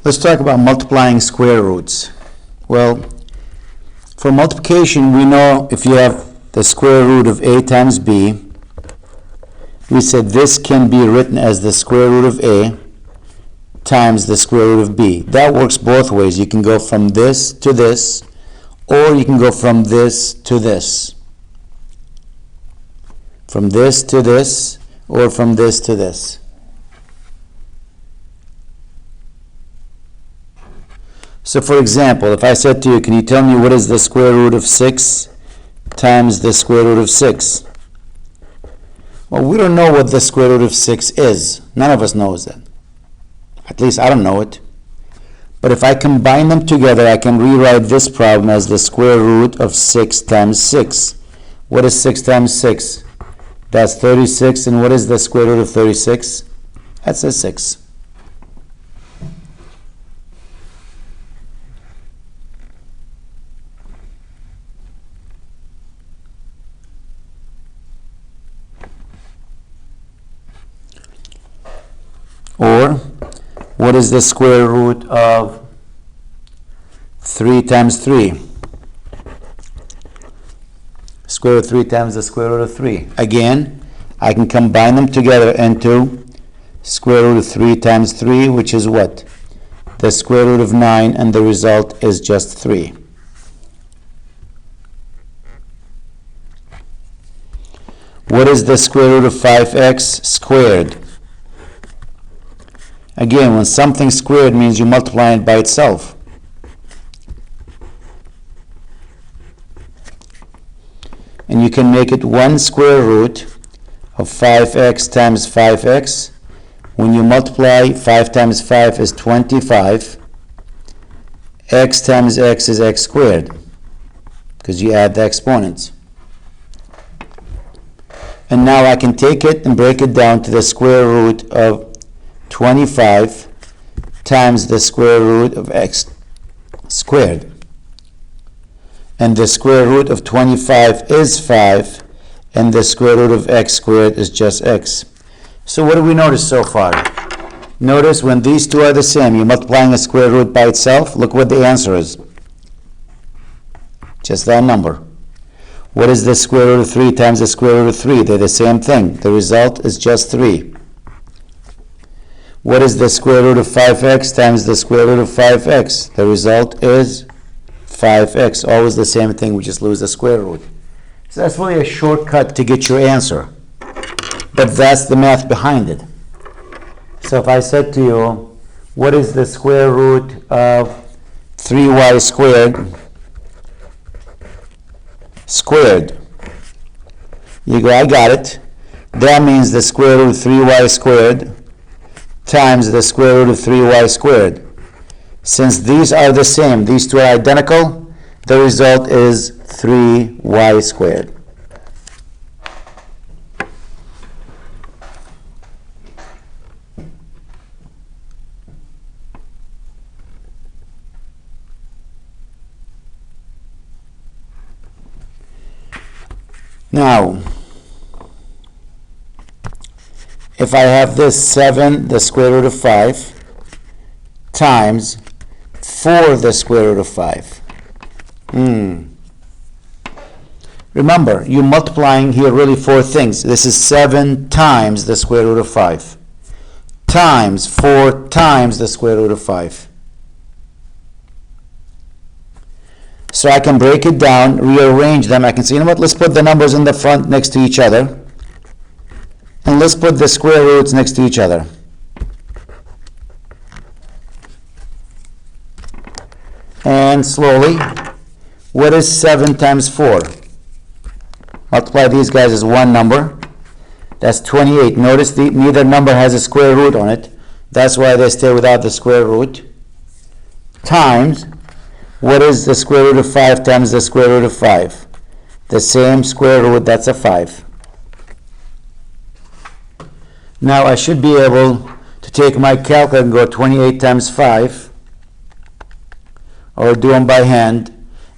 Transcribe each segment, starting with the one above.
Let's talk about multiplying square roots. Well, for multiplication, we know if you have the square root of a times b, we said this can be written as the square root of a times the square root of b. That works both ways. You can go from this to this, or you can go from this to this. From this to this, or from this to this. So for example, if I said to you, can you tell me what is the square root of 6 times the square root of 6? Well, we don't know what the square root of 6 is. None of us knows that. At least I don't know it. But if I combine them together, I can rewrite this problem as the square root of 6 times 6. What is 6 times 6? That's 36. And what is the square root of 36? That's a 6. Or, what is the square root of 3 times 3? Square root of 3 times the square root of 3. Again, I can combine them together into square root of 3 times 3, which is what? The square root of 9, and the result is just 3. What is the square root of 5x squared? Again, when something squared means you multiply it by itself. And you can make it 1 square root of 5x times 5x. When you multiply, 5 times 5 is 25. X times x is x squared, because you add the exponents. And now I can take it and break it down to the square root of 25 times the square root of x squared. And the square root of 25 is 5, and the square root of x squared is just x. So what do we notice so far? Notice when these two are the same, you're multiplying a square root by itself. Look what the answer is. Just that number. What is the square root of 3 times the square root of 3? They're the same thing. The result is just 3. What is the square root of 5x times the square root of 5x? The result is 5x. Always the same thing, we just lose the square root. So that's really a shortcut to get your answer. But that's the math behind it. So if I said to you, what is the square root of 3y squared? You go, I got it. That means the square root of 3y squared times the square root of 3y squared. Since these are the same, these two are identical, the result is 3y squared. Now, if I have this 7, the square root of 5, times 4, the square root of 5. Remember, you're multiplying here really 4 things. This is 7 times the square root of 5, times 4 times the square root of 5. So I can break it down, rearrange them. I can say, you know what, let's put the numbers in the front next to each other. And let's put the square roots next to each other. And slowly, what is 7 times 4? Multiply these guys as one number. That's 28. Notice neither number has a square root on it. That's why they stay without the square root. Times, what is the square root of 5 times the square root of 5? The same square root, that's a 5. Now I should be able to take my calculator and go 28 times 5, or do them by hand,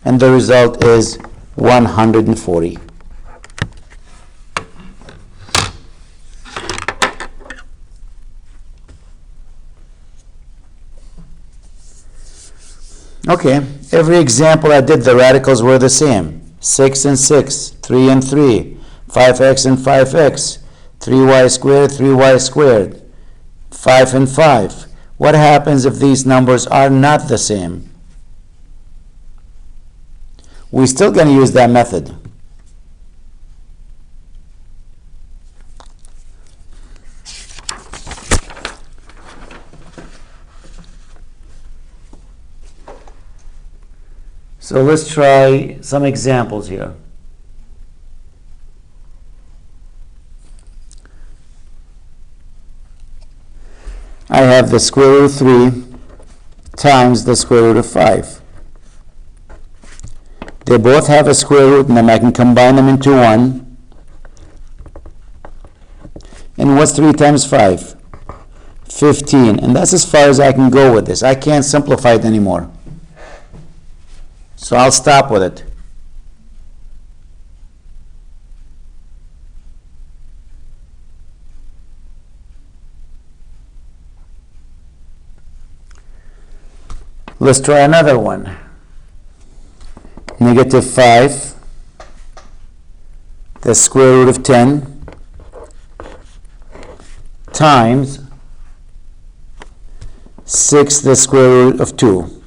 and the result is 140. Okay, every example I did, the radicals were the same. 6 and 6, 3 and 3, 5x and 5x, 3y squared, 3y squared, 5 and 5. What happens if these numbers are not the same? We're still going to use that method. So let's try some examples here. I have the square root of 3 times the square root of 5. They both have a square root, and then I can combine them into 1. And what's 3 times 5? 15. And that's as far as I can go with this. I can't simplify it anymore. So I'll stop with it. Let's try another one. Negative 5, the square root of 10, times 6, the square root of 2.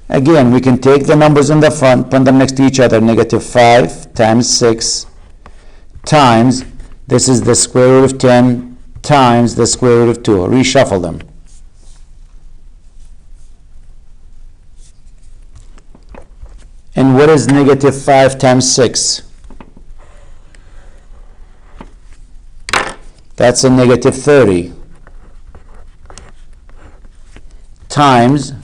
Again, we can take the numbers in the front, put them next to each other. Negative 5 times 6 times, this is the square root of 10 times the square root of 2. Reshuffle them. And what is negative 5 times 6? That's a negative 30. Times,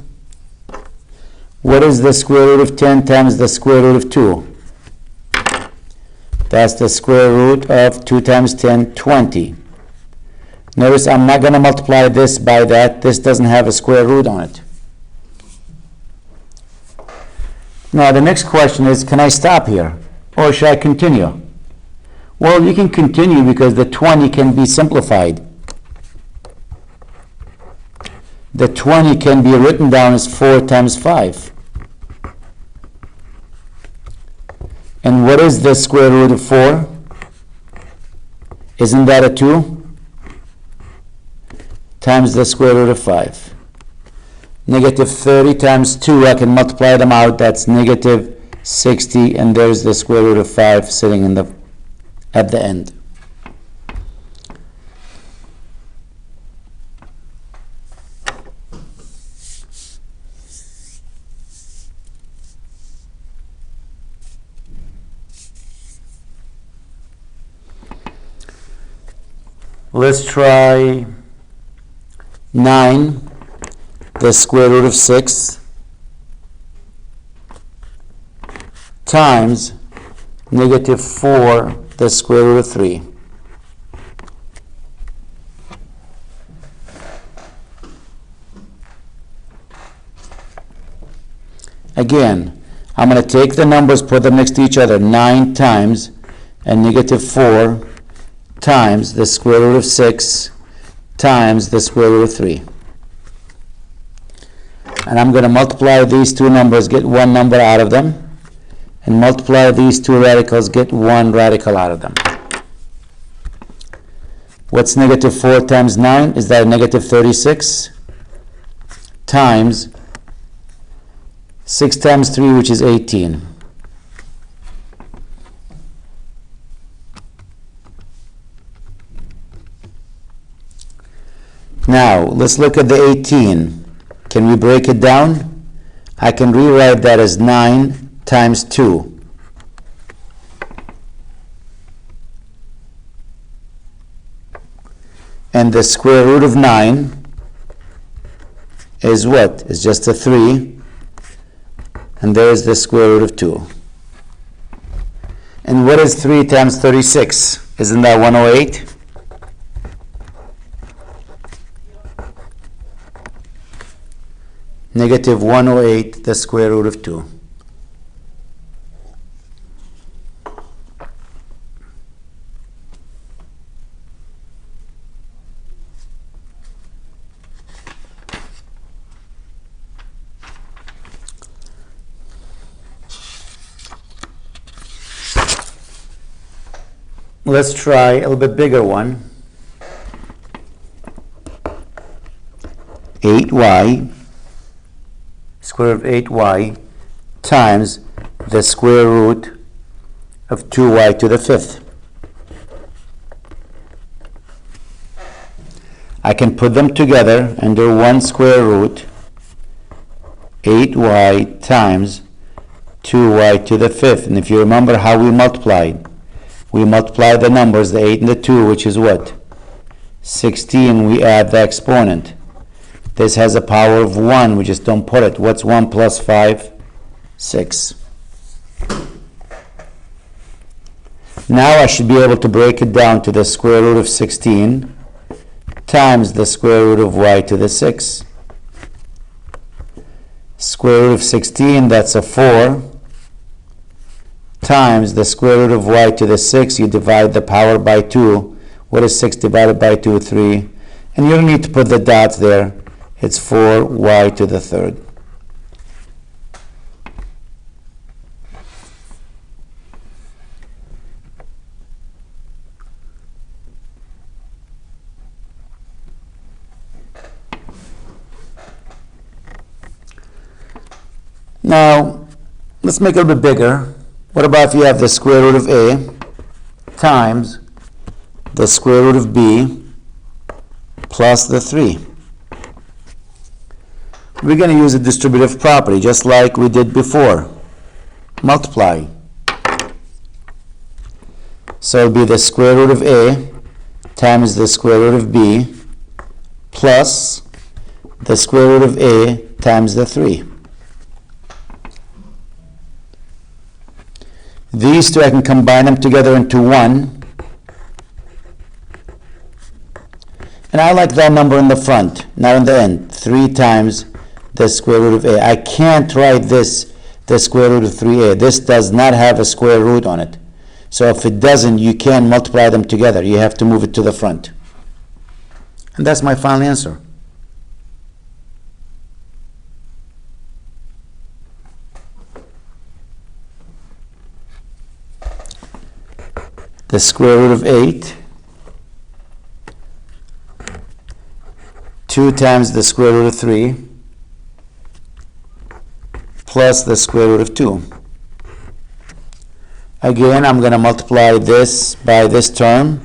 what is the square root of 10 times the square root of 2? That's the square root of 2 times 10, 20. Notice I'm not going to multiply this by that. This doesn't have a square root on it. Now the next question is, can I stop here? Or should I continue? Well, you can continue because the 20 can be simplified. The 20 can be written down as 4 times 5. And what is the square root of 4? Isn't that a 2? Times the square root of 5. Negative 30 times 2, I can multiply them out. That's negative 60, and there's the square root of 5 sitting in at the end. Let's try 9, the square root of 6, times negative 4, the square root of 3. Again, I'm going to take the numbers, put them next to each other. 9 times and negative 4 times the square root of 6 times the square root of 3. And I'm going to multiply these two numbers, get one number out of them, and multiply these two radicals, get one radical out of them. What's negative 4 times 9? Is that a negative 36? Times 6 times 3, which is 18. Now, let's look at the 18. Can we break it down? I can rewrite that as 9 times 2. And the square root of 9 is what? It's just a 3. And there's the square root of 2. And what is 3 times 36? Isn't that 108? Negative 108, the square root of 2. let's try a little bit bigger one. 8y, square root of 8y, times the square root of 2y to the 5th. I can put them together under one square root, 8y times 2y to the 5th. And if you remember how we multiplied the numbers, the 8 and the 2, which is what? 16, we add the exponent. This has a power of 1, we just don't put it. What's 1 plus 5? 6. Now I should be able to break it down to the square root of 16 times the square root of y to the 6. Square root of 16, that's a 4, times the square root of y to the 6. You divide the power by 2. What is 6 divided by 2? 3. And you don't need to put the dots there. It's 4y to the 3rd. Now, let's make it a little bit bigger. What about if you have the square root of a times the square root of b plus the 3? We're going to use a distributive property, just like we did before. Multiply. So it'll be the square root of a times the square root of b plus the square root of a times the 3. These two, I can combine them together into 1. And I like that number in the front, not in the end. 3 times the square root of a. I can't write this, the square root of 3a. This does not have a square root on it. So if it doesn't, you can't multiply them together. You have to move it to the front. And that's my final answer. The square root of 8, 2 times the square root of 3, plus the square root of 2. Again, I'm going to multiply this by this term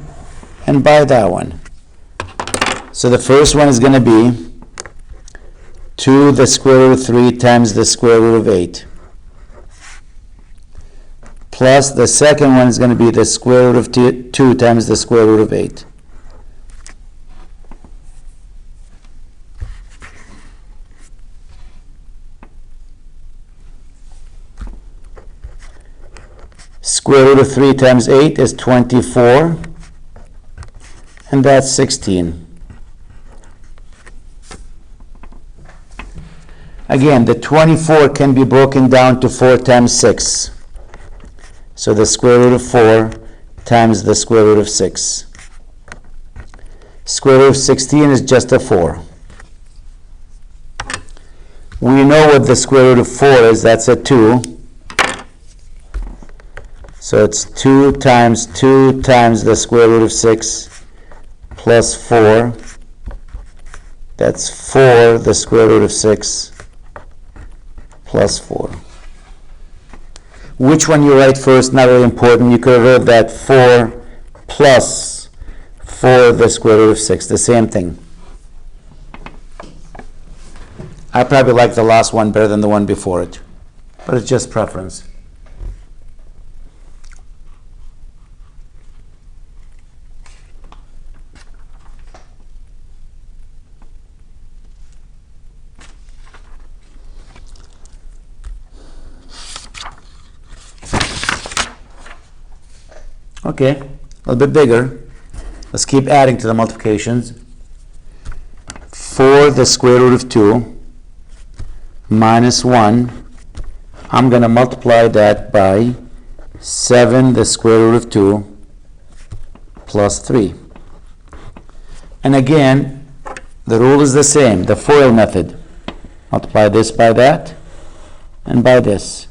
and by that one. So the first one is going to be 2 the square root of 3 times the square root of 8. Plus the second one is going to be the square root of 2 times the square root of 8. Square root of 3 times 8 is 24, and that's 16. Again, the 24 can be broken down to 4 times 6. So the square root of 4 times the square root of 6. Square root of 16 is just a 4. We know what the square root of 4 is. That's a 2. So it's 2 times the square root of 6 plus 4. That's 4 the square root of 6 plus 4. Which one you write first, not really important. You could have wrote that 4 plus 4 the square root of 6, the same thing. I probably like the last one better than the one before it, but it's just preference. Okay, a little bit bigger. Let's keep adding to the multiplications. 4 the square root of 2 minus 1. I'm going to multiply that by 7 the square root of 2 plus 3. And again, the rule is the same, the FOIL method. Multiply this by that and by this.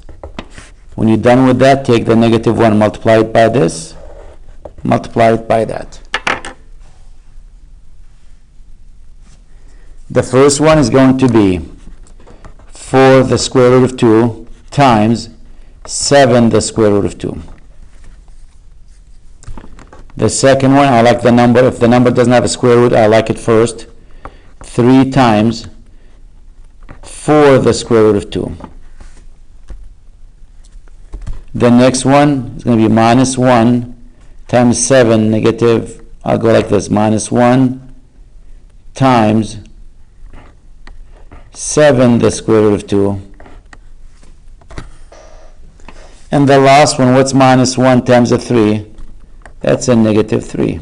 When you're done with that, take the negative 1, multiply it by this, multiply it by that. The first one is going to be 4 the square root of 2 times 7 the square root of 2. The second one, I like the number. If the number doesn't have a square root, I like it first. 3 times 4 the square root of 2. The next one is going to be minus 1 times 7 negative, I'll go like this, minus 1 times 7 the square root of 2. And the last one, what's minus 1 times a 3? That's a negative 3.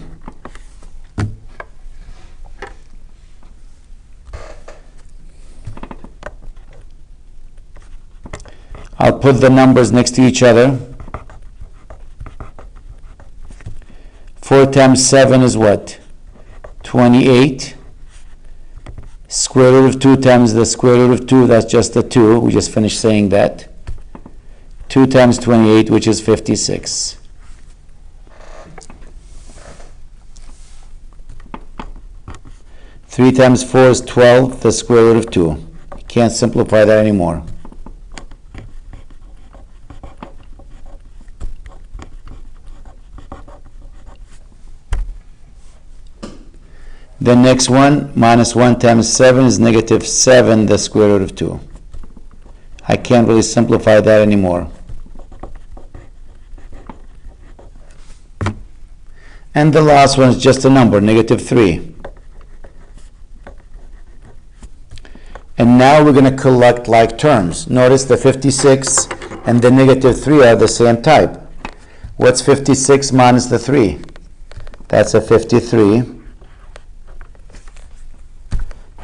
I'll put the numbers next to each other. 4 times 7 is what? 28. Square root of 2 times the square root of 2, that's just a 2. We just finished saying that. 2 times 28, which is 56. Three times 4 is 12, the square root of 2. You can't simplify that anymore. The next one, minus 1 times 7 is negative 7, the square root of 2. I can't really simplify that anymore. And the last one is just a number, negative 3. And now we're going to collect like terms. Notice the 56 and the negative 3 are the same type. What's 56 minus the 3? That's a 53.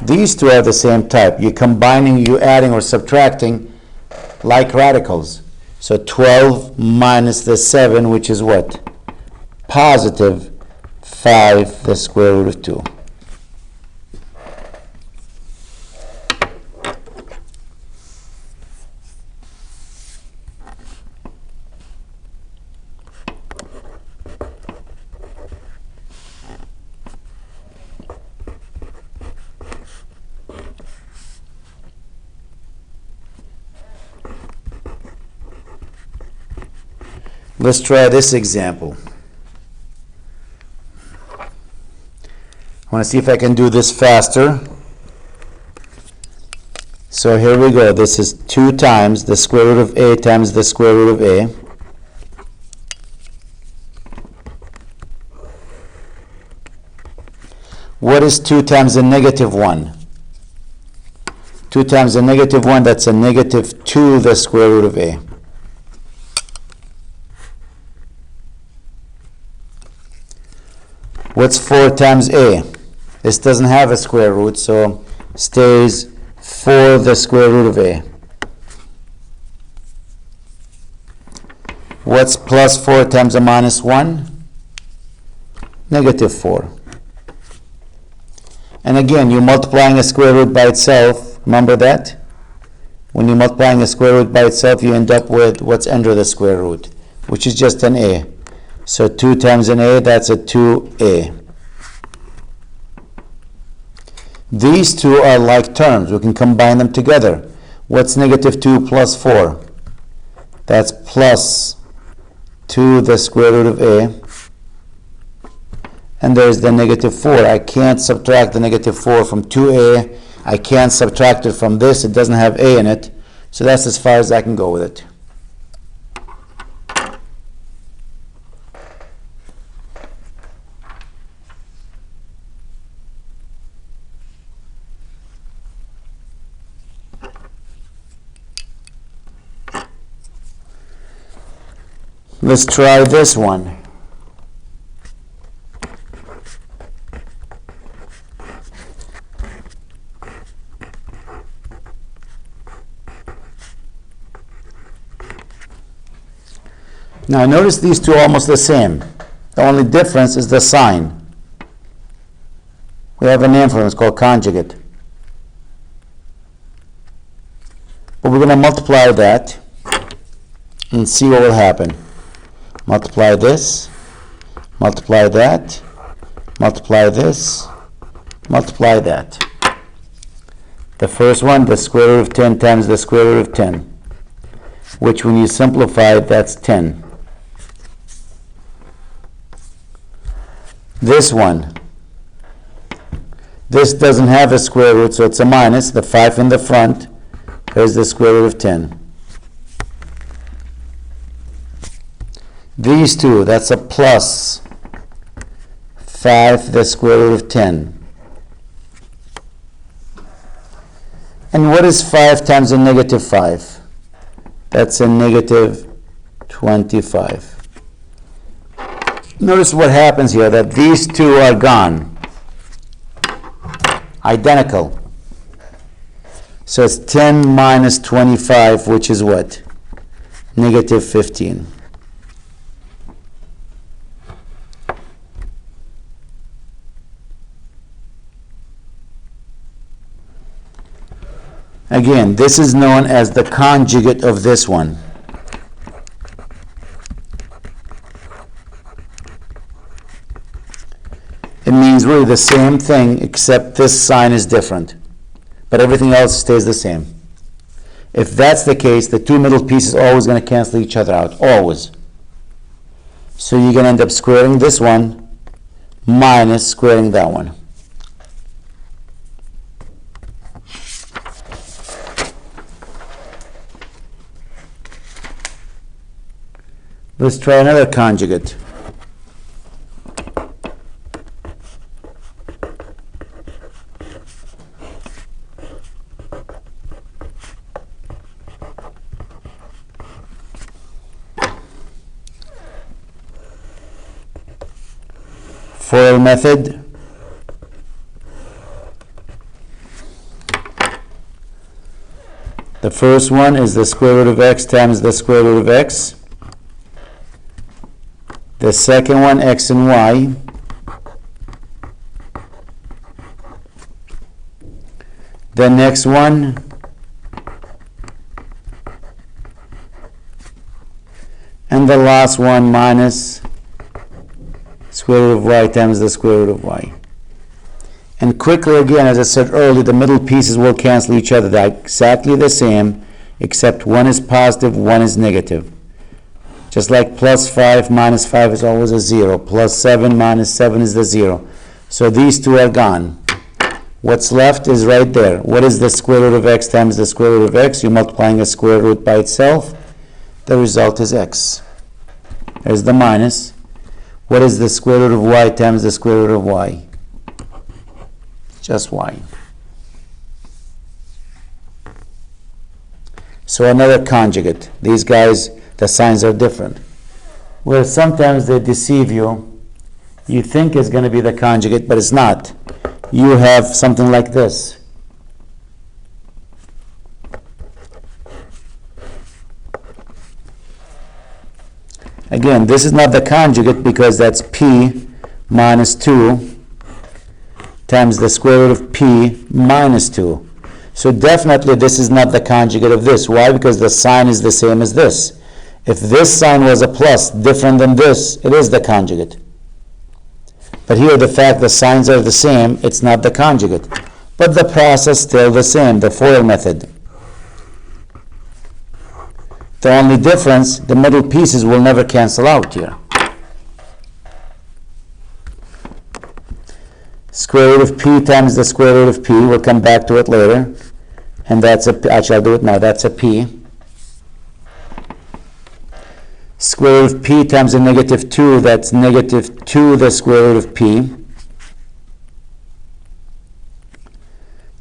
These two are the same type. You're combining, you're adding or subtracting like radicals. So 12 minus the 7, which is what? Positive 5 the square root of 2. Let's try this example. I want to see if I can do this faster. So here we go. This is 2 times the square root of a times the square root of a. What is 2 times a negative 1? 2 times a negative 1, that's a negative 2 the square root of a. What's 4 times a? This doesn't have a square root, so stays 4 the square root of a. What's plus 4 times a minus 1? Negative 4. And again, you're multiplying a square root by itself. Remember that? When you're multiplying a square root by itself, you end up with what's under the square root, which is just an a. So 2 times an a, that's a 2a. These two are like terms. We can combine them together. What's negative 2 plus 4? That's plus 2 the square root of a. And there's the negative 4. I can't subtract the negative 4 from 2a. I can't subtract it from this. It doesn't have a in it. So that's as far as I can go with it. Let's try this one. Now notice these two are almost the same. The only difference is the sign. We have a name for them, it's called conjugate. But we're going to multiply that and see what will happen. Multiply this multiply that, multiply this, multiply that. The first one, the square root of 10 times the square root of 10, which when you simplify it, that's 10. This one, this doesn't have a square root, so it's a minus. The 5 in the front is the square root of 10. These two, that's a plus 5, the square root of 10. And what is 5 times a negative 5? That's a negative 25. Notice what happens here, that these two are gone. Identical. So it's 10 minus 25, which is what? Negative 15. Again, this is known as the conjugate of this one. It means really the same thing, except this sign is different. But everything else stays the same. If that's the case, the two middle pieces are always going to cancel each other out. Always. So you're going to end up squaring this one minus squaring that one. Let's try another conjugate. FOIL method. The first one is the square root of x times the square root of x. The second one, x and y. The next one, and the last one minus square root of y times the square root of y. And quickly again, as I said earlier, the middle pieces will cancel each other. They're exactly the same, except one is positive, one is negative. Just like plus 5 minus 5 is always a 0. Plus 7 minus 7 is the 0. So these two are gone. What's left is right there. What is the square root of x times the square root of x? You're multiplying a square root by itself. The result is x. There's the minus. What is the square root of y times the square root of y? Just y. So another conjugate. These guys, the signs are different. Where sometimes they deceive you. You think it's going to be the conjugate, but it's not. You have something like this. Again, this is not the conjugate because that's p minus 2 times the square root of p minus 2. So definitely this is not the conjugate of this. Why? Because the sign is the same as this. If this sign was a plus different than this, it is the conjugate. But here the fact the signs are the same, it's not the conjugate. But the process still the same, the FOIL method. The only difference, the middle pieces will never cancel out here. Square root of p times the square root of p, we'll come back to it later. And that's a, actually I'll do it now, that's a p. Square root of p times a negative 2, that's negative 2 the square root of p.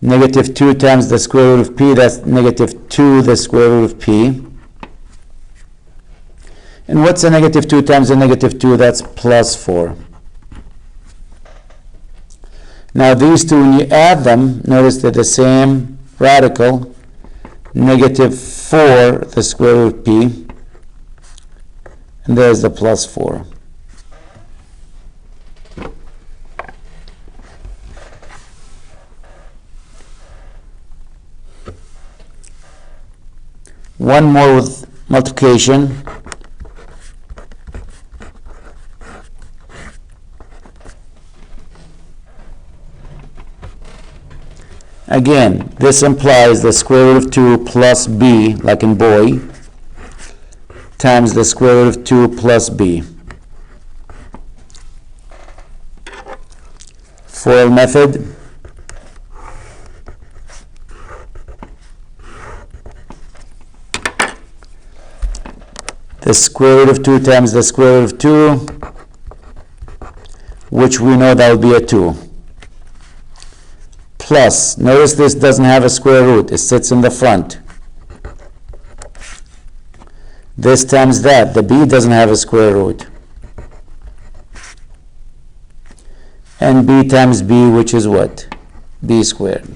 Negative 2 times the square root of p, that's negative 2 the square root of p. And what's a negative 2 times a negative 2? That's plus 4. Now these two, when you add them, notice they're the same radical. Negative 4 the square root of p. And there's the plus 4. One more with multiplication. Again, this implies the square root of 2 plus b, like in boy, times the square root of 2 plus b. FOIL method. The square root of 2 times the square root of 2, which we know that will be a 2. Plus, notice this doesn't have a square root, it sits in the front. This times that, the b doesn't have a square root. And b times b, which is what? B squared.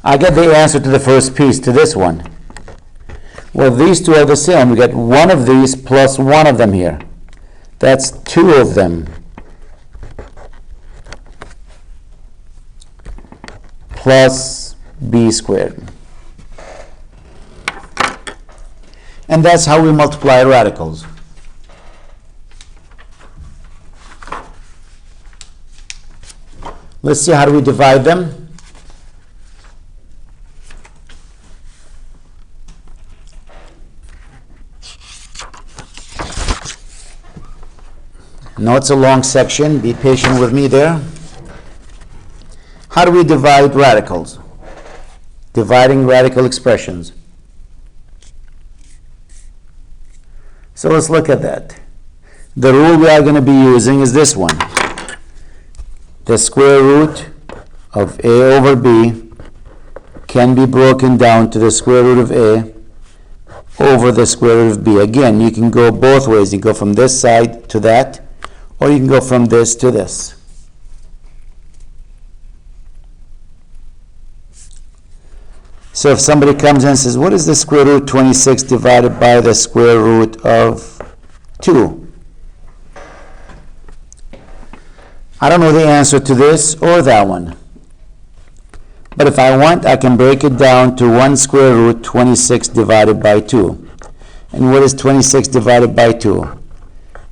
I get the answer to the first piece, to this one. Well, these two are the same. We get one of these plus one of them here. That's two of them. Plus b squared. And that's how we multiply radicals. Let's see how do we divide them. No, it's a long section. Be patient with me there. How do we divide radicals? Dividing radical expressions. So let's look at that. The rule we are going to be using is this one. The square root of a over b can be broken down to the square root of a over the square root of b. Again, you can go both ways. You can go from this side to that, or you can go from this to this. So if somebody comes in and says, what is the square root of 26 divided by the square root of 2? I don't know the answer to this or that one. But if I want, I can break it down to 1 square root 26 divided by 2. And what is 26 divided by 2?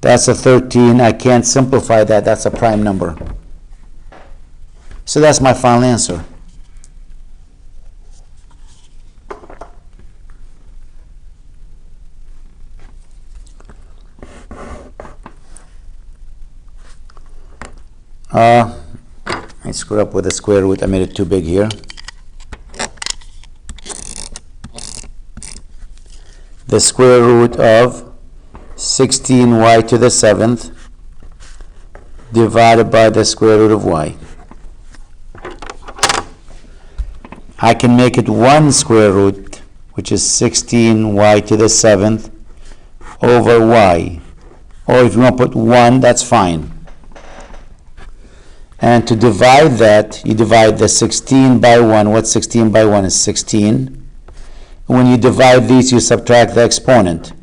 That's a 13. I can't simplify that. That's a prime number. So that's my final answer. I screwed up with the square root. I made it too big here. The square root of 16y to the 7th divided by the square root of y. I can make it 1 square root, which is 16y to the 7th over y. Or if you want to put 1, that's fine. And to divide that, you divide the 16 by 1. What's 16 by 1 is 16. When you divide these, you subtract the exponent.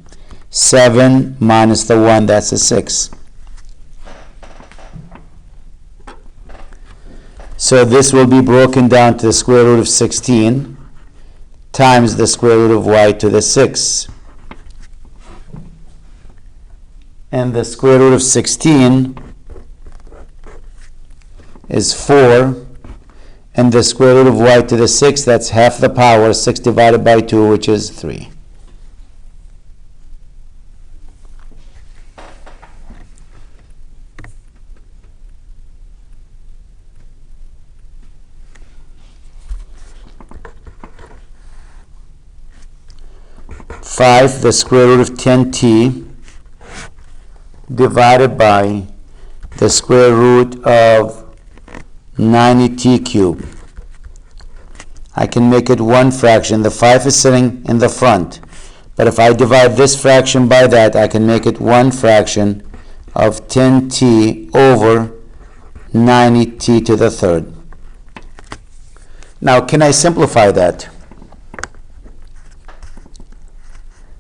7 minus the 1, that's a 6. So this will be broken down to the square root of 16 times the square root of y to the 6. And the square root of 16 is 4, and the square root of y to the 6, that's half the power, 6 divided by 2, which is 3. Five, the square root of 10t divided by the square root of 90t cubed. I can make it one fraction. The 5 is sitting in the front. But if I divide this fraction by that, I can make it one fraction of 10t over 90t to the third. Now, can I simplify that?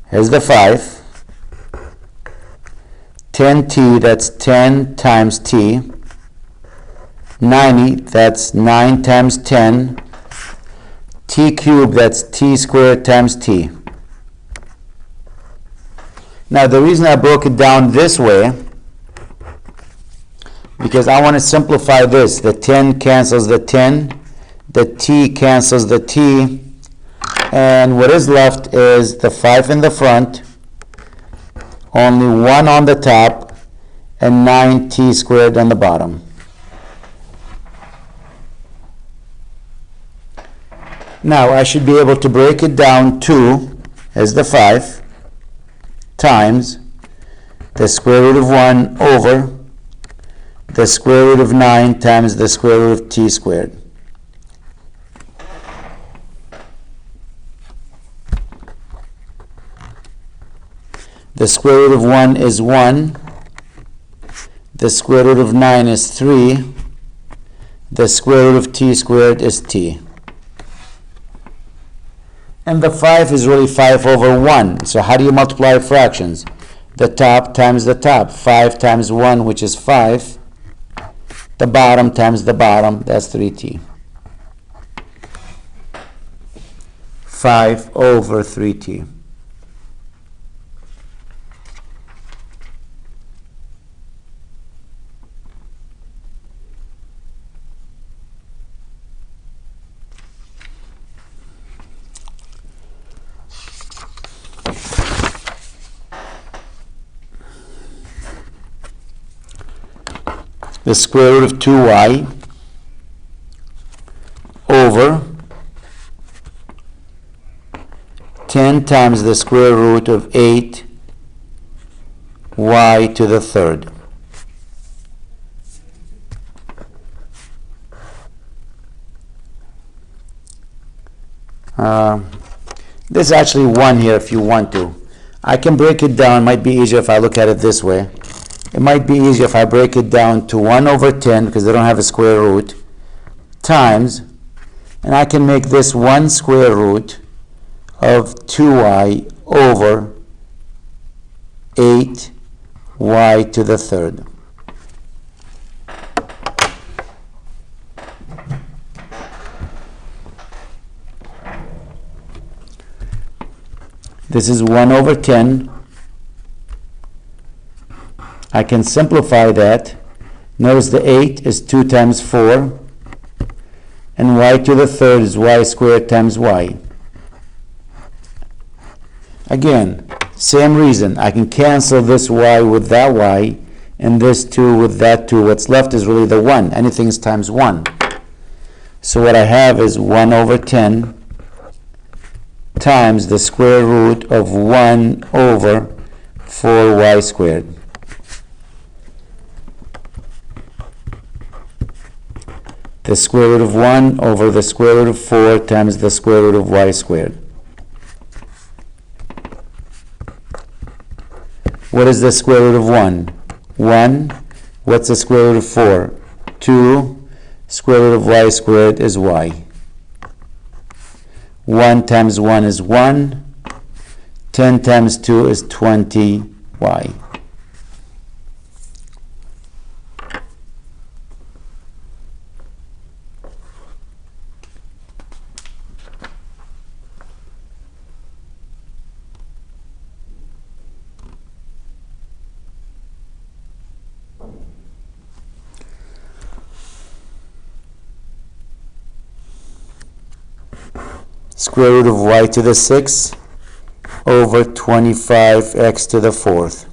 Here's the 5. 10t, that's 10 times t. 90, that's 9 times 10. T cubed, that's t squared times t. Now the reason I broke it down this way, because I want to simplify this. The 10 cancels the 10, the t cancels the t, and what is left is the 5 in the front, only 1 on the top, and 9t squared on the bottom. Now I should be able to break it down to, as the 5, times the square root of 1 over the square root of 9 times the square root of t squared. The square root of 1 is 1. The square root of 9 is 3. The square root of t squared is t. And the 5 is really 5 over 1. So how do you multiply fractions? The top times the top. 5 times 1, which is 5. The bottom times the bottom, that's 3t. 5 over 3t. The square root of 2y over 10 times the square root of 8y to the third. There's actually 1 here if you want to. I can break it down. It might be easier if I look at it this way. It might be easier if I break it down to 1 over 10, because they don't have a square root, times, and I can make this 1 square root of 2y over 8y to the third. This is 1 over 10. I can simplify that. Notice the 8 is 2 times 4, and y to the third is y squared times y. Again, same reason. I can cancel this y with that y, and this 2 with that 2. What's left is really the 1. Anything is times 1. So what I have is 1 over 10 times the square root of 1 over 4y squared. The square root of 1 over the square root of 4 times the square root of y squared. What is the square root of 1? 1. What's the square root of 4? 2. Square root of y squared is y. 1 times 1 is 1. 10 times 2 is 20y. Square root of y to the 6 over 25x to the fourth.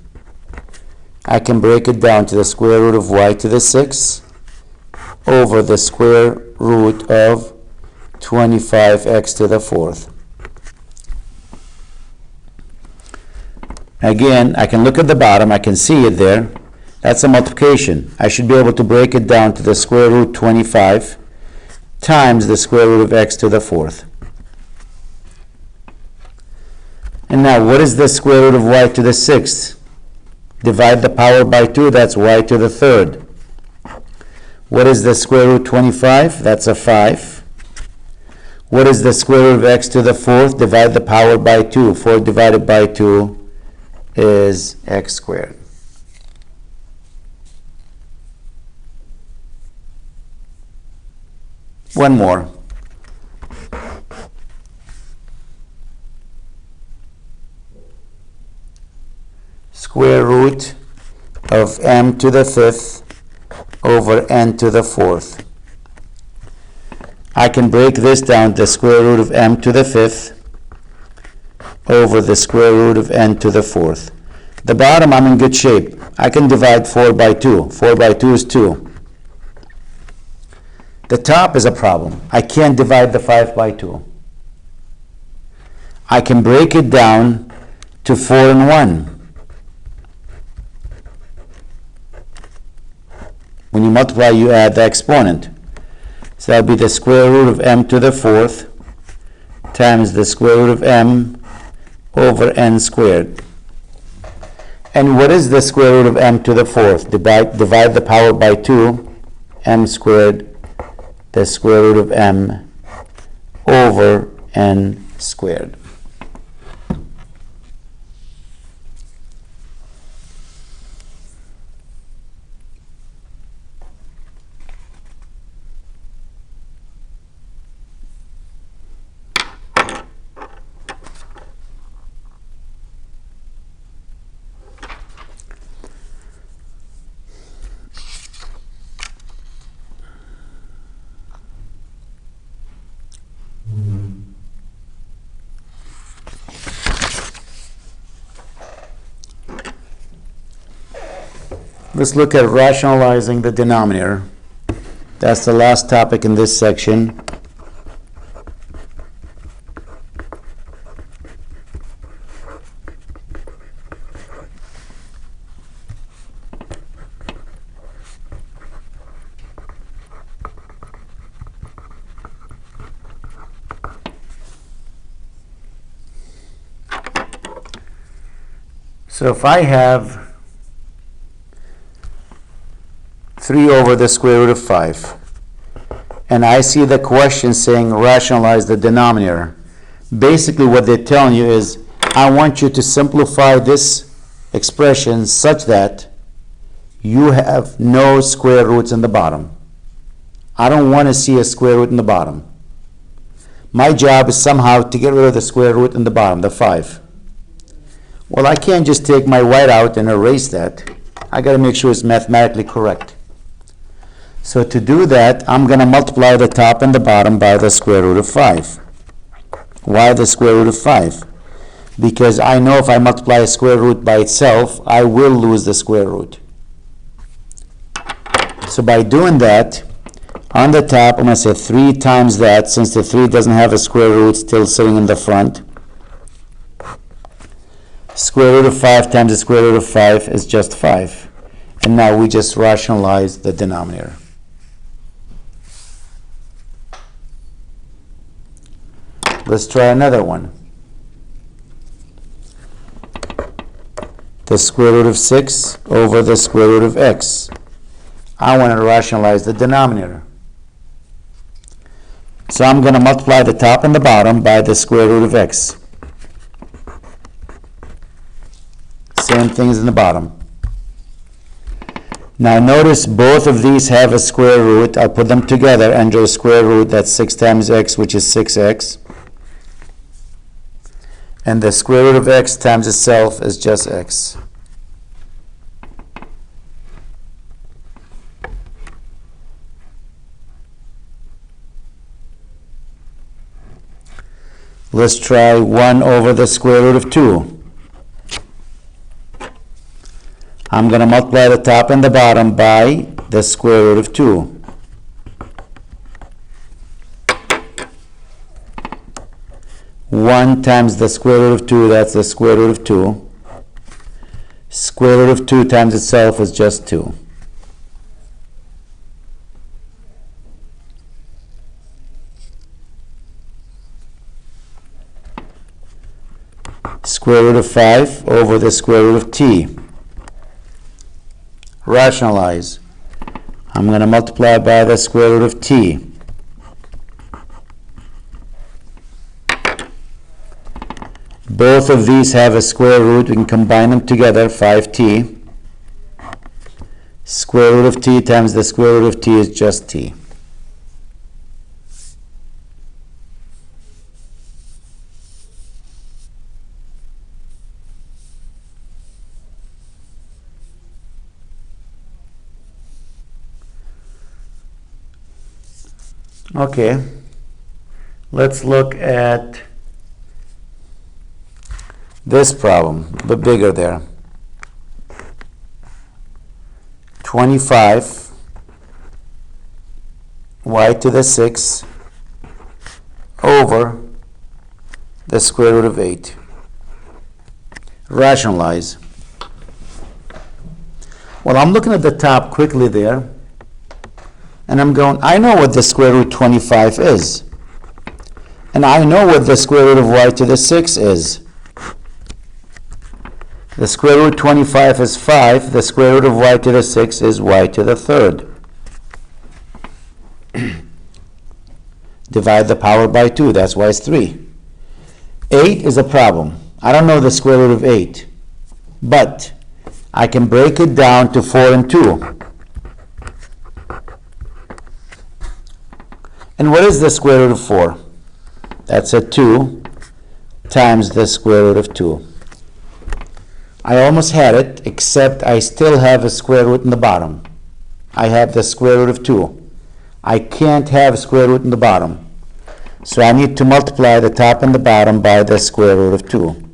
I can break it down to the square root of y to the 6 over the square root of 25x to the fourth. Again, I can look at the bottom. I can see it there. That's a multiplication. I should be able to break it down to the square root 25 times the square root of x to the fourth. And now, what is the square root of y to the sixth? Divide the power by 2, that's y to the third. What is the square root 25? That's a 5. What is the square root of x to the fourth? Divide the power by 2. 4 divided by 2 is x squared. One more. Square root of m to the fifth over n to the fourth. I can break this down to the square root of m to the fifth over the square root of n to the fourth. The bottom, I'm in good shape. I can divide 4 by 2. 4 by 2 is 2. The top is a problem. I can't divide the 5 by 2. I can break it down to 4 and 1. When you multiply, you add the exponent. So that will be the square root of m to the fourth times the square root of m over n squared. And what is the square root of m to the fourth? Divide the power by 2, m squared, the square root of m over n squared. Let's look at rationalizing the denominator. That's the last topic in this section. So if I have 3 over the square root of 5, and I see the question saying rationalize the denominator, basically what they're telling you is, I want you to simplify this expression such that you have no square roots in the bottom. I don't want to see a square root in the bottom. My job is somehow to get rid of the square root in the bottom, the 5. Well, I can't just take my white out and erase that. I got to make sure it's mathematically correct. So to do that, I'm going to multiply the top and the bottom by the square root of 5. Why the square root of 5? Because I know if I multiply a square root by itself, I will lose the square root. So by doing that, on the top, I'm going to say 3 times that, since the 3 doesn't have a square root still sitting in the front. Square root of 5 times the square root of 5 is just 5. And now we just rationalize the denominator. Let's try another one. The square root of 6 over the square root of x. I want to rationalize the denominator. So I'm going to multiply the top and the bottom by the square root of x. Same thing as in the bottom. Now notice both of these have a square root. I'll put them together and draw a square root. That's 6 times x, which is 6x. And the square root of x times itself is just x. Let's try 1 over the square root of 2. I'm going to multiply the top and the bottom by the square root of 2. One times the square root of 2, that's the square root of 2. Square root of 2 times itself is just 2. Square root of 5 over the square root of t. Rationalize. I'm going to multiply by the square root of t. Both of these have a square root. We can combine them together, 5t. Square root of t times the square root of t is just t. Okay, let's look at this problem, a bit bigger there. 25 y to the 6 over the square root of 8. Rationalize. Well, I'm looking at the top quickly there, and I'm going, I know what the square root 25 is. And I know what the square root of y to the 6 is. The square root 25 is 5. The square root of y to the 6 is y to the 3rd. Divide the power by 2. That's why it's 3. 8 is a problem. I don't know the square root of 8. But I can break it down to 4 and 2. And what is the square root of 4? That's a 2 times the square root of 2. I almost had it, except I still have a square root in the bottom. I have the square root of 2. I can't have a square root in the bottom. So I need to multiply the top and the bottom by the square root of 2.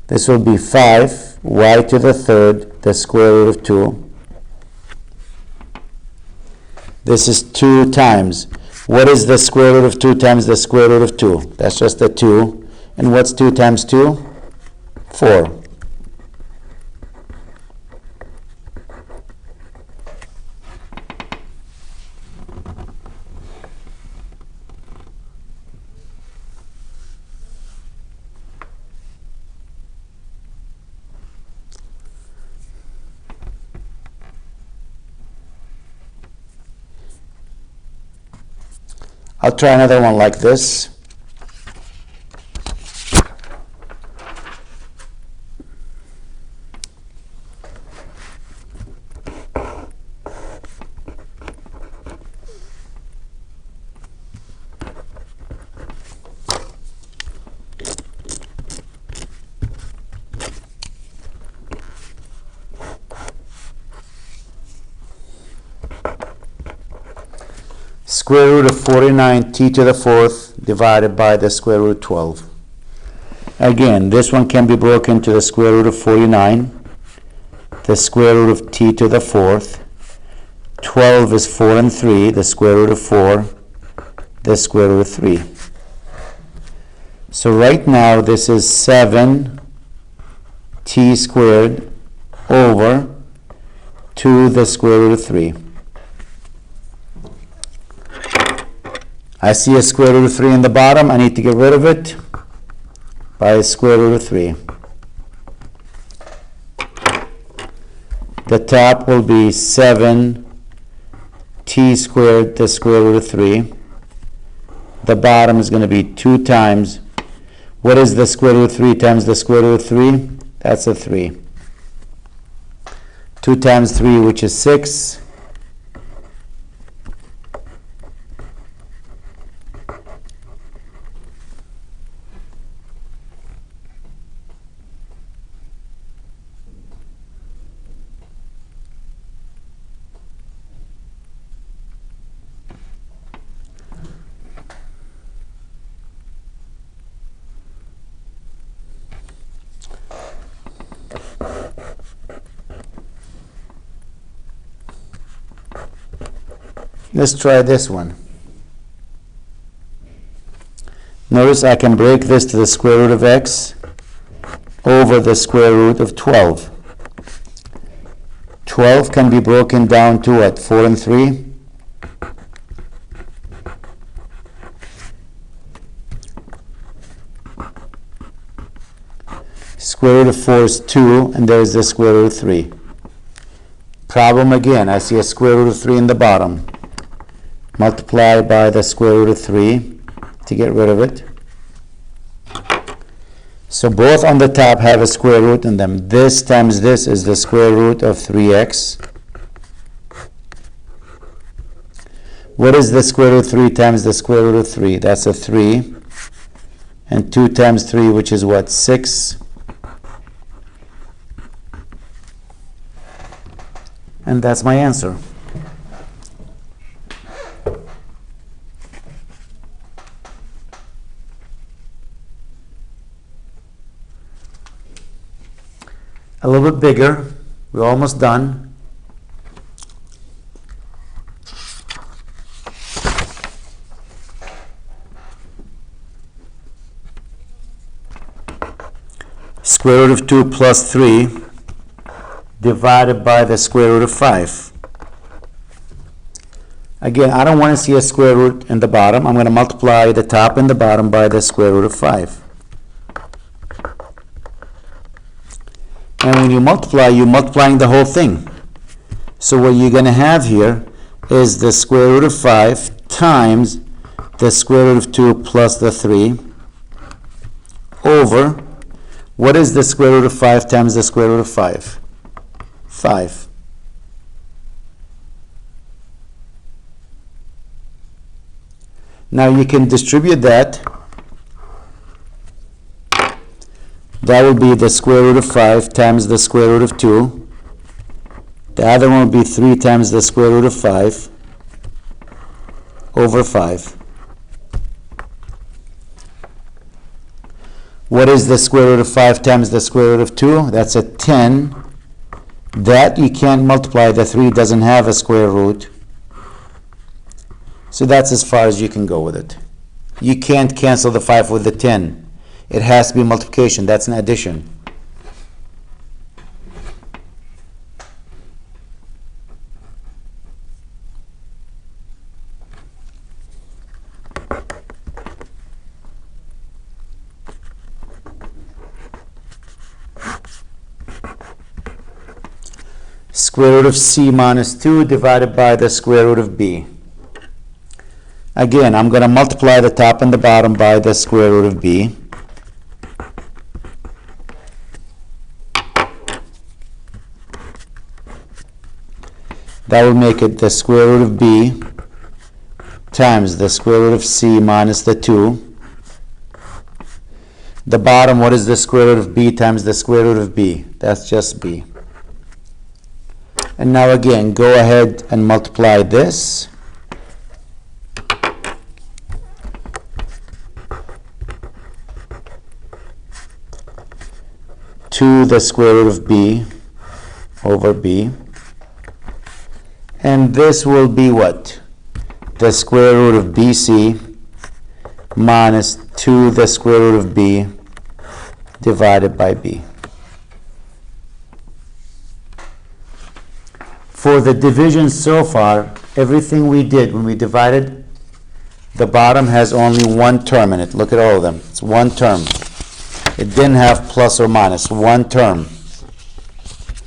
This will be 5 y to the 3rd, the square root of 2. This is 2 times. What is the square root of 2 times the square root of 2? That's just a 2. And what's 2 times 2? 4. I'll try another one like this. Square root of 49 t to the 4th divided by the square root of 12. Again, this one can be broken to the square root of 49, the square root of t to the 4th. 12 is 4 and 3, the square root of 4, the square root of 3. So right now this is 7 t squared over 2 the square root of 3. I see a square root of 3 in the bottom. I need to get rid of it by a square root of 3. The top will be 7 t squared, the square root of 3. The bottom is going to be 2 times. What is the square root of 3 times the square root of 3? That's a 3. 2 times 3, which is 6. Let's try this one. Notice I can break this to the square root of x over the square root of 12. 12 can be broken down to what? 4 and 3? Square root of 4 is 2, and there's the square root of 3. Problem again, I see a square root of 3 in the bottom. Multiply by the square root of 3 to get rid of it. So both on the top have a square root in them. This times this is the square root of 3x. What is the square root of 3 times the square root of 3? That's a 3. And 2 times 3, which is what? 6. And that's my answer. A little bit bigger. We're almost done. Square root of 2 plus 3 divided by the square root of 5. Again, I don't want to see a square root in the bottom. I'm going to multiply the top and the bottom by the square root of 5. And when you multiply, you're multiplying the whole thing. So what you're going to have here is the square root of 5 times the square root of 2 plus the 3 over, what is the square root of 5 times the square root of 5? 5. Now you can distribute that. That will be the square root of 5 times the square root of 2. The other one will be 3 times the square root of 5 over 5. What is the square root of 5 times the square root of 2? That's a 10. That you can't multiply. The 3 doesn't have a square root. So that's as far as you can go with it. You can't cancel the 5 with the 10. It has to be multiplication. That's an addition. Square root of c minus 2 divided by the square root of b. Again, I'm going to multiply the top and the bottom by the square root of b. That will make it the square root of b times the square root of c minus the 2. The bottom, what is the square root of b times the square root of b? That's just b. And now again, go ahead and multiply this. To the square root of b over b. And this will be what? The square root of bc minus 2 the square root of b divided by b. For the division so far, everything we did when we divided, the bottom has only one term in it. Look at all of them. It's one term. It didn't have plus or minus. One term.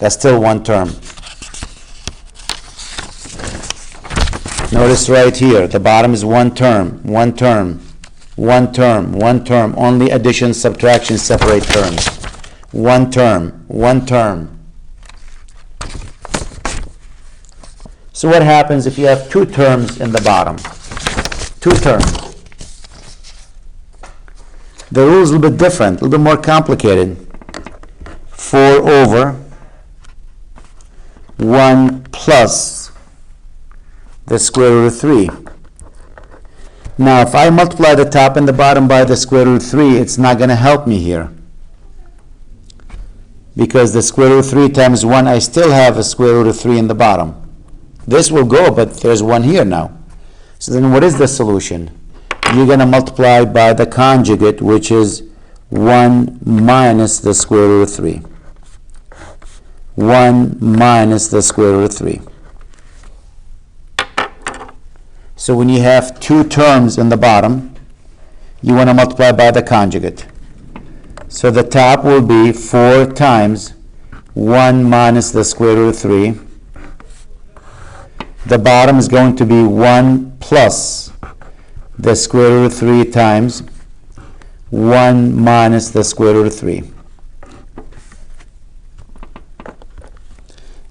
That's still one term. Notice right here, the bottom is one term, one term, one term, one term. Only addition, subtraction, separate terms. One term, one term. So what happens if you have two terms in the bottom? Two terms. The rule is a little bit different, a little bit more complicated. 4 over 1 plus the square root of 3. Now, if I multiply the top and the bottom by the square root of 3, it's not going to help me here. Because the square root of 3 times 1, I still have a square root of 3 in the bottom. This will go, but there's 1 here now. So then what is the solution? You're going to multiply by the conjugate, which is 1 minus the square root of 3. 1 minus the square root of 3. So when you have two terms in the bottom, you want to multiply by the conjugate. So the top will be 4 times 1 minus the square root of 3. The bottom is going to be 1 plus the square root of 3 times 1 minus the square root of 3.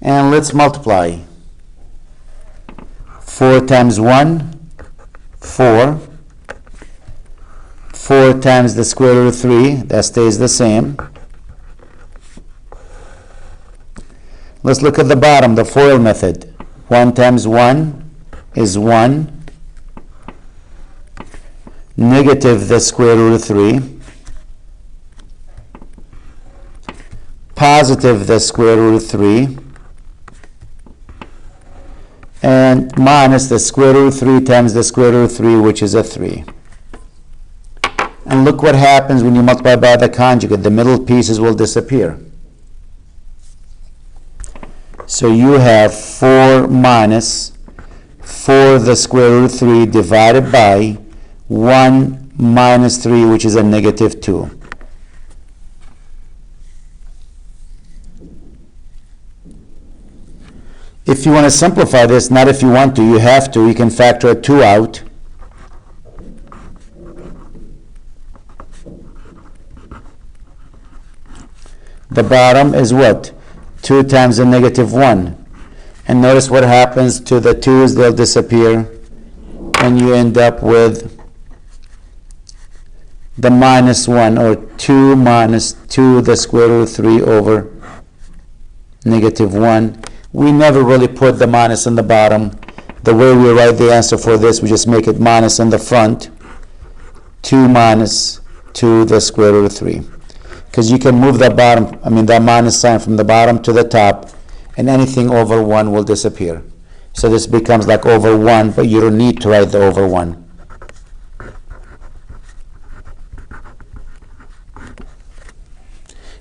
And let's multiply. 4 times 1, 4. 4 times the square root of 3, that stays the same. Let's look at the bottom, the FOIL method. 1 times 1 is 1. Negative the square root of 3. Positive the square root of 3. And minus the square root of 3 times the square root of 3, which is a 3. And look what happens when you multiply by the conjugate. The middle pieces will disappear. So you have 4 minus 4 the square root of 3 divided by 1 minus 3, which is a negative 2. If you want to simplify this, not if you want to, you have to, you can factor a 2 out. The bottom is what? 2 times the negative 1. And notice what happens to the 2's, they'll disappear. And you end up with the minus 1, or 2 minus 2 the square root of 3 over negative 1. We never really put the minus in the bottom. The way we write the answer for this, we just make it minus in the front. 2 minus 2 the square root of 3. Because you can move the bottom, that minus sign from the bottom to the top, and anything over 1 will disappear. So this becomes like over 1, but you don't need to write the over 1.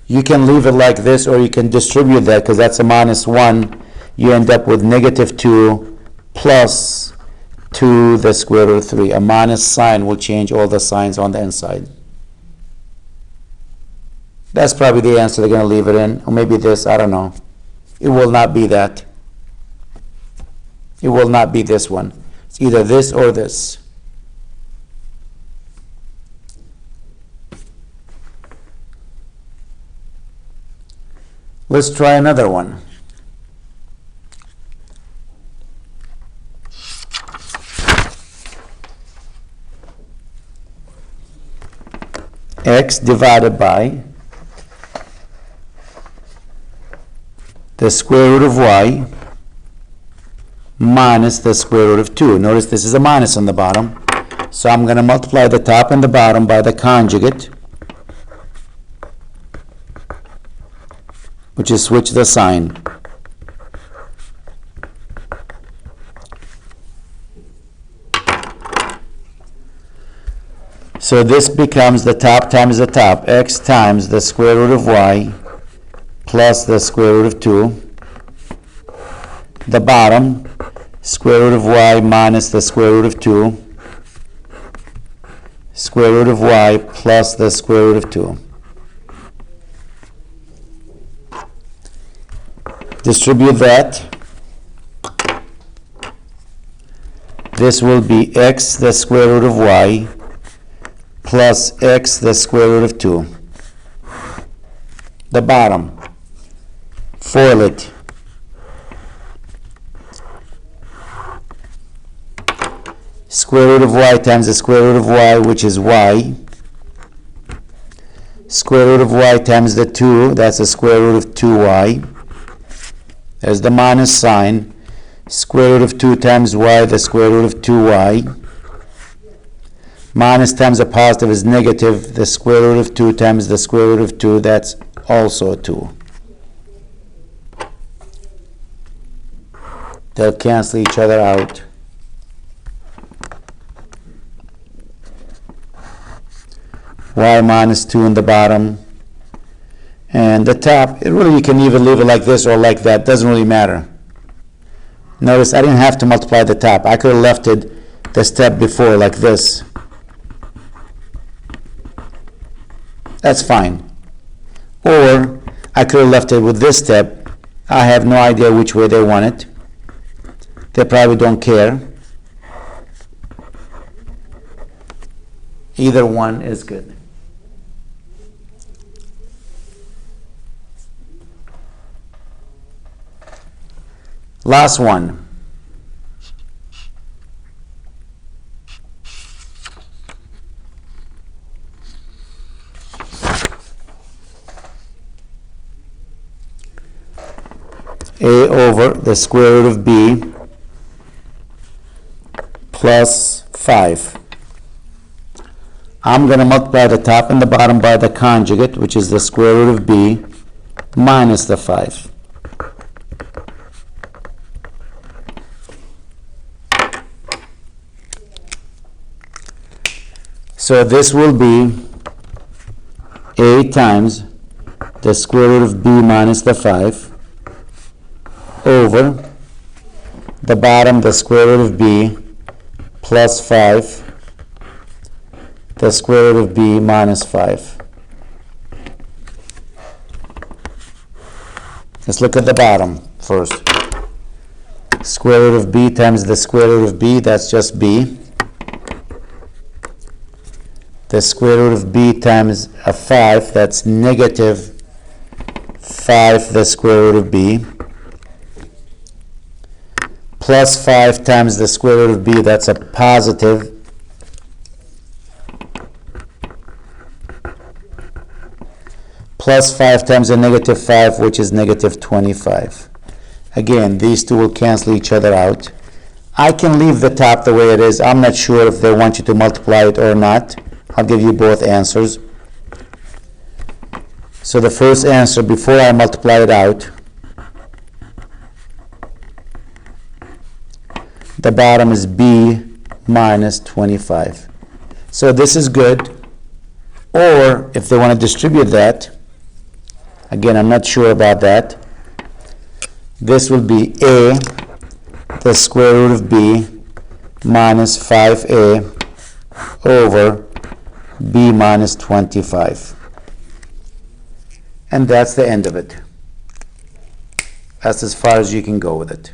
You can leave it like this, or you can distribute that, because that's a minus 1. You end up with negative 2 plus 2 the square root of 3. A minus sign will change all the signs on the inside. That's probably the answer they're going to leave it in. Or maybe this, I don't know. It will not be that. It will not be this one. It's either this or this. Let's try another one. X divided by the square root of y minus the square root of 2. Notice this is a minus on the bottom. So I'm going to multiply the top and the bottom by the conjugate, which is switch the sign. So this becomes the top times the top, x times the square root of y plus the square root of 2. The bottom, square root of y minus the square root of 2. Square root of y plus the square root of 2. Distribute that. This will be x the square root of y plus x the square root of 2. The bottom, FOIL it. Square root of y times the square root of y, which is y. Square root of y times the 2, that's the square root of 2y. There's the minus sign. Square root of 2 times y, the square root of 2y. Minus times a positive is negative. The square root of 2 times the square root of 2, that's also 2. They'll cancel each other out. Y minus 2 in the bottom. And the top, you can even leave it like this or like that. Doesn't really matter. Notice I didn't have to multiply the top. I could have left it the step before like this. That's fine. Or I could have left it with this step. I have no idea which way they want it. They probably don't care. Either one is good. Last one. a over the square root of b plus 5. I'm going to multiply the top and the bottom by the conjugate, which is the square root of b minus the 5. So this will be a times the square root of b minus the 5 over the bottom, the square root of b plus 5, the square root of b minus 5. Let's look at the bottom first. Square root of b times the square root of b, that's just b. The square root of b times a 5, that's negative 5 the square root of b, plus 5 times the square root of b, that's a positive plus 5 times a negative 5, which is negative 25. Again, these two will cancel each other out. I can leave the top the way it is. I'm not sure if they want you to multiply it or not. I'll give you both answers. So the first answer, before I multiply it out, the bottom is b minus 25. So this is good. Or if they want to distribute that, again, I'm not sure about that, this will be a, the square root of b minus 5a over b minus 25. And that's the end of it. That's as far as you can go with it.